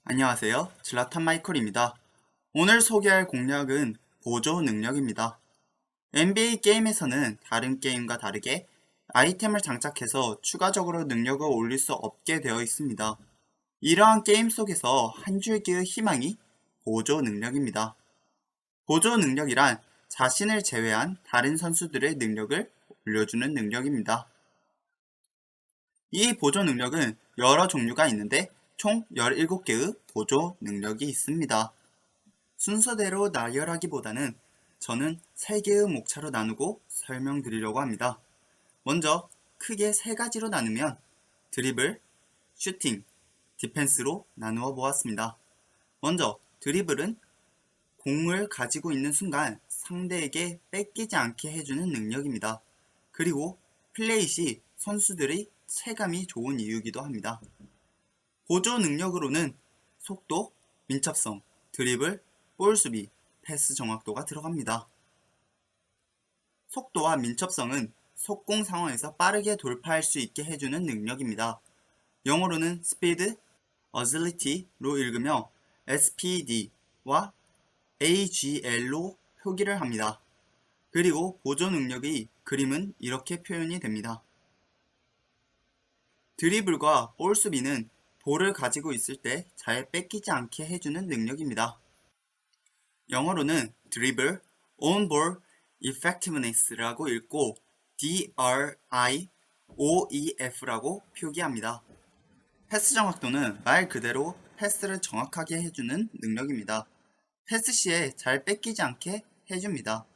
안녕하세요. 질라탄 마이클입니다. 오늘 소개할 공략은 보조 능력입니다. NBA 게임에서는 다른 게임과 다르게 아이템을 장착해서 추가적으로 능력을 올릴 수 없게 되어 있습니다. 이러한 게임 속에서 한 줄기의 희망이 보조 능력입니다. 보조 능력이란 자신을 제외한 다른 선수들의 능력을 올려주는 능력입니다. 이 보조 능력은 여러 종류가 있는데 총 17개의 보조 능력이 있습니다. 순서대로 나열하기보다는 저는 3개의 목차로 나누고 설명드리려고 합니다. 먼저 크게 3가지로 나누면 드리블, 슈팅, 디펜스로 나누어 보았습니다. 먼저 드리블은 공을 가지고 있는 순간 상대에게 뺏기지 않게 해주는 능력입니다. 그리고 플레이 시 선수들의 체감이 좋은 이유이기도 합니다. 보조 능력으로는 속도, 민첩성, 드리블, 볼 수비, 패스 정확도가 들어갑니다. 속도와 민첩성은 속공 상황에서 빠르게 돌파할 수 있게 해주는 능력입니다. 영어로는 Speed, Agility로 읽으며 SPD와 AGL로 표기를 합니다. 그리고 보조 능력의 그림은 이렇게 표현이 됩니다. 드리블과 볼 수비는 볼을 가지고 있을 때 잘 뺏기지 않게 해주는 능력입니다. 영어로는 드리블, on ball effectiveness라고 읽고 DRIOEF라고 표기합니다. 패스 정확도는 말 그대로 패스를 정확하게 해주는 능력입니다. 패스 시에 잘 뺏기지 않게 해줍니다.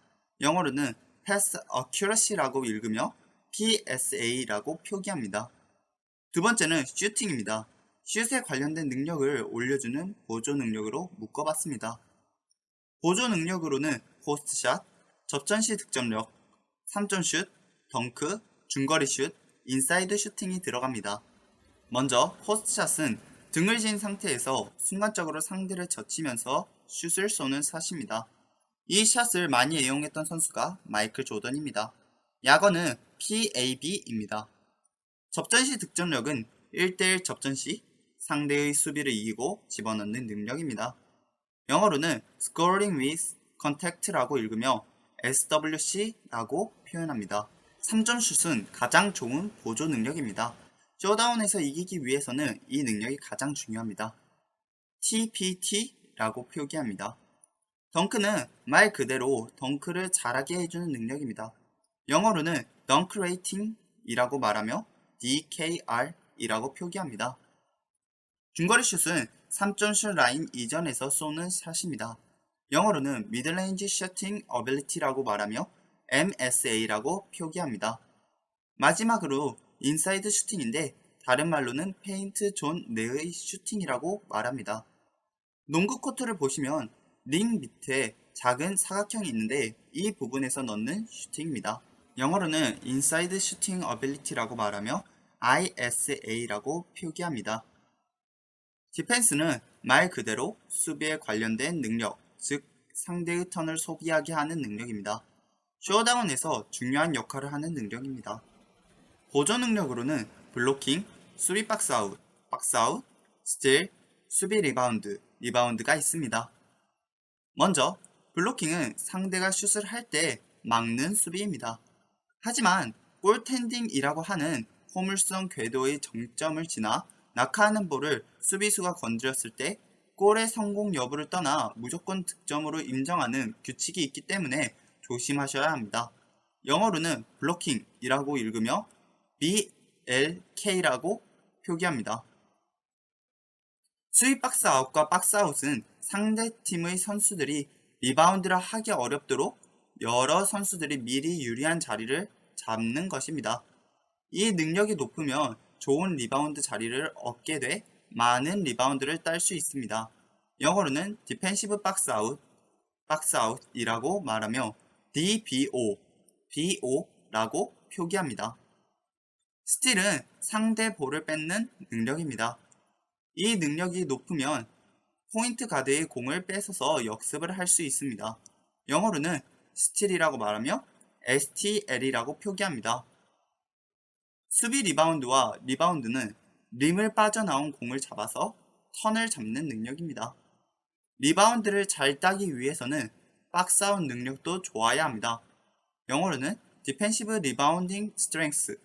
영어로는 Pass Accuracy라고 읽으며 PSA라고 표기합니다. 두 번째는 슈팅입니다. 슛에 관련된 능력을 올려주는 보조 능력으로 묶어봤습니다. 보조 능력으로는 포스트샷, 접전시 득점력, 3점슛, 덩크, 중거리슛, 인사이드 슈팅이 들어갑니다. 먼저 포스트샷은 등을 진 상태에서 순간적으로 상대를 젖히면서 슛을 쏘는 샷입니다. 이 샷을 많이 이용했던 선수가 마이클 조던입니다. 약어는 PAB입니다. 접전시 득점력은 1대1 접전시 상대의 수비를 이기고 집어넣는 능력입니다. 영어로는 Scoring with Contact라고 읽으며 SWC라고 표현합니다. 3점 슛은 가장 좋은 보조 능력입니다. 쇼다운에서 이기기 위해서는 이 능력이 가장 중요합니다. TPT라고 표기합니다. 덩크는 말 그대로 덩크를 잘하게 해주는 능력입니다. 영어로는 Dunk Rating이라고 말하며 DKR이라고 표기합니다. 중거리 슛은 3점 슛 라인 이전에서 쏘는 샷입니다. 영어로는 Midrange Shooting Ability라고 말하며 MSA라고 표기합니다. 마지막으로 인사이드 슈팅인데 다른 말로는 페인트 존 내의 슈팅이라고 말합니다. 농구 코트를 보시면 링 밑에 작은 사각형이 있는데 이 부분에서 넣는 슈팅입니다. 영어로는 Inside Shooting Ability라고 말하며 ISA라고 표기합니다. 디펜스는 말 그대로 수비에 관련된 능력, 즉 상대의 턴을 소비하게 하는 능력입니다. 쇼다운에서 중요한 역할을 하는 능력입니다. 보조 능력으로는 블로킹, 수비 박스아웃, 박스아웃, 스틸, 수비 리바운드, 리바운드가 있습니다. 먼저 블로킹은 상대가 슛을 할 때 막는 수비입니다. 하지만 골텐딩이라고 하는 포물선 궤도의 정점을 지나 낙하하는 볼을 수비수가 건드렸을 때 골의 성공 여부를 떠나 무조건 득점으로 인정하는 규칙이 있기 때문에 조심하셔야 합니다. 영어로는 블로킹이라고 읽으며 BLK라고 표기합니다. 수비 박스아웃과 박스아웃은 상대팀의 선수들이 리바운드를 하기 어렵도록 여러 선수들이 미리 유리한 자리를 잡는 것입니다. 이 능력이 높으면 좋은 리바운드 자리를 얻게 돼 많은 리바운드를 딸 수 있습니다. 영어로는 디펜시브 박스아웃, 박스아웃이라고 말하며 DBO, BO라고 표기합니다. 스틸은 상대 볼을 뺏는 능력입니다. 이 능력이 높으면 포인트 가드의 공을 뺏어서 역습을 할 수 있습니다. 영어로는 스틸이라고 말하며 STL이라고 표기합니다. 수비 리바운드와 리바운드는 림을 빠져나온 공을 잡아서 턴을 잡는 능력입니다. 리바운드를 잘 따기 위해서는 박스아웃 능력도 좋아야 합니다. 영어로는 Defensive Rebounding Strength,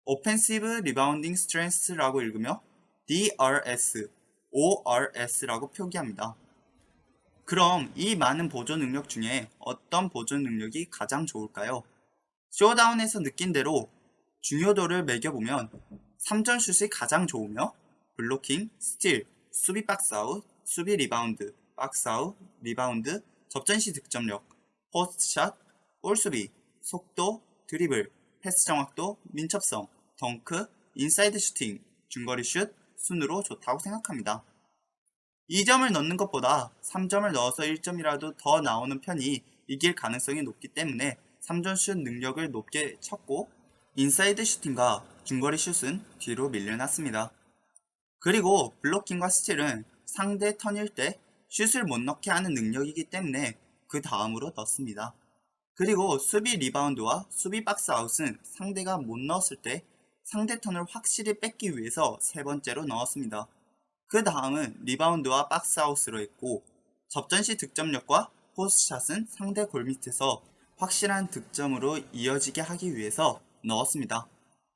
Offensive Rebounding Strength라고 읽으며 DRS, ORS라고 표기합니다. 그럼 이 많은 보조 능력 중에 어떤 보조 능력이 가장 좋을까요? 쇼다운에서 느낀 대로 중요도를 매겨보면 3점 슛이 가장 좋으며 블로킹, 스틸, 수비 박스아웃, 수비 리바운드, 박스아웃, 리바운드, 접전시 득점력, 포스트샷, 볼수비, 속도, 드리블, 패스 정확도, 민첩성, 덩크, 인사이드 슈팅, 중거리 슛 순으로 좋다고 생각합니다. 2점을 넣는 것보다 3점을 넣어서 1점이라도 더 나오는 편이 이길 가능성이 높기 때문에 3점 슛 능력을 높게 쳤고 인사이드 슈팅과 중거리 슛은 뒤로 밀려났습니다. 그리고 블로킹과 스틸은 상대 턴일 때 슛을 못 넣게 하는 능력이기 때문에 그 다음으로 넣습니다. 그리고 수비 리바운드와 수비 박스아웃은 상대가 못 넣었을 때 상대 턴을 확실히 뺏기 위해서 세 번째로 넣었습니다. 그 다음은 리바운드와 박스아웃으로 했고 접전시 득점력과 포스트샷은 상대 골 밑에서 확실한 득점으로 이어지게 하기 위해서 넣었습니다.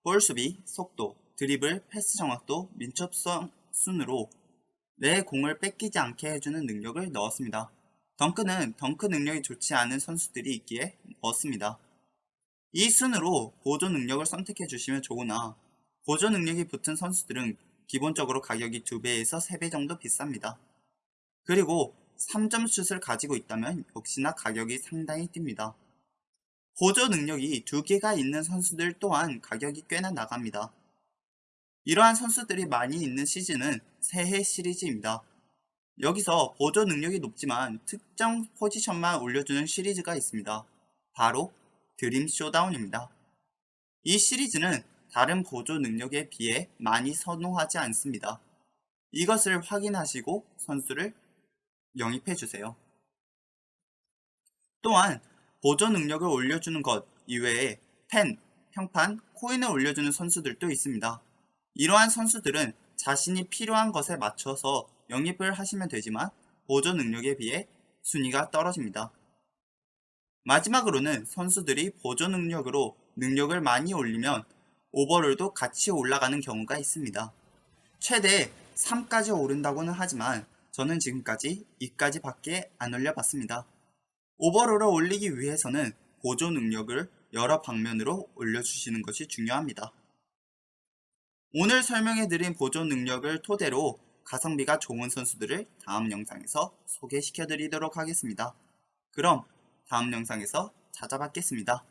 볼 수비, 속도, 드리블, 패스 정확도, 민첩성 순으로 내 공을 뺏기지 않게 해주는 능력을 넣었습니다. 덩크는 덩크 능력이 좋지 않은 선수들이 있기에 넣었습니다. 이 순으로 보조 능력을 선택해 주시면 좋으나 보조 능력이 붙은 선수들은 기본적으로 가격이 2배에서 3배 정도 비쌉니다. 그리고 3점 슛을 가지고 있다면 역시나 가격이 상당히 뜁니다. 보조 능력이 2개가 있는 선수들 또한 가격이 꽤나 나갑니다. 이러한 선수들이 많이 있는 시즌은 새해 시리즈입니다. 여기서 보조 능력이 높지만 특정 포지션만 올려주는 시리즈가 있습니다. 바로 드림 쇼다운입니다. 이 시리즈는 다른 보조 능력에 비해 많이 선호하지 않습니다. 이것을 확인하시고 선수를 영입해주세요. 또한 보조 능력을 올려주는 것 이외에 펜, 평판, 코인을 올려주는 선수들도 있습니다. 이러한 선수들은 자신이 필요한 것에 맞춰서 영입을 하시면 되지만 보조 능력에 비해 순위가 떨어집니다. 마지막으로는 선수들이 보조 능력으로 능력을 많이 올리면 오버롤도 같이 올라가는 경우가 있습니다. 최대 3까지 오른다고는 하지만 저는 지금까지 2까지 밖에 안 올려봤습니다. 오버롤을 올리기 위해서는 보조 능력을 여러 방면으로 올려주시는 것이 중요합니다. 오늘 설명해드린 보조 능력을 토대로 가성비가 좋은 선수들을 다음 영상에서 소개시켜드리도록 하겠습니다. 그럼 다음 영상에서 찾아뵙겠습니다.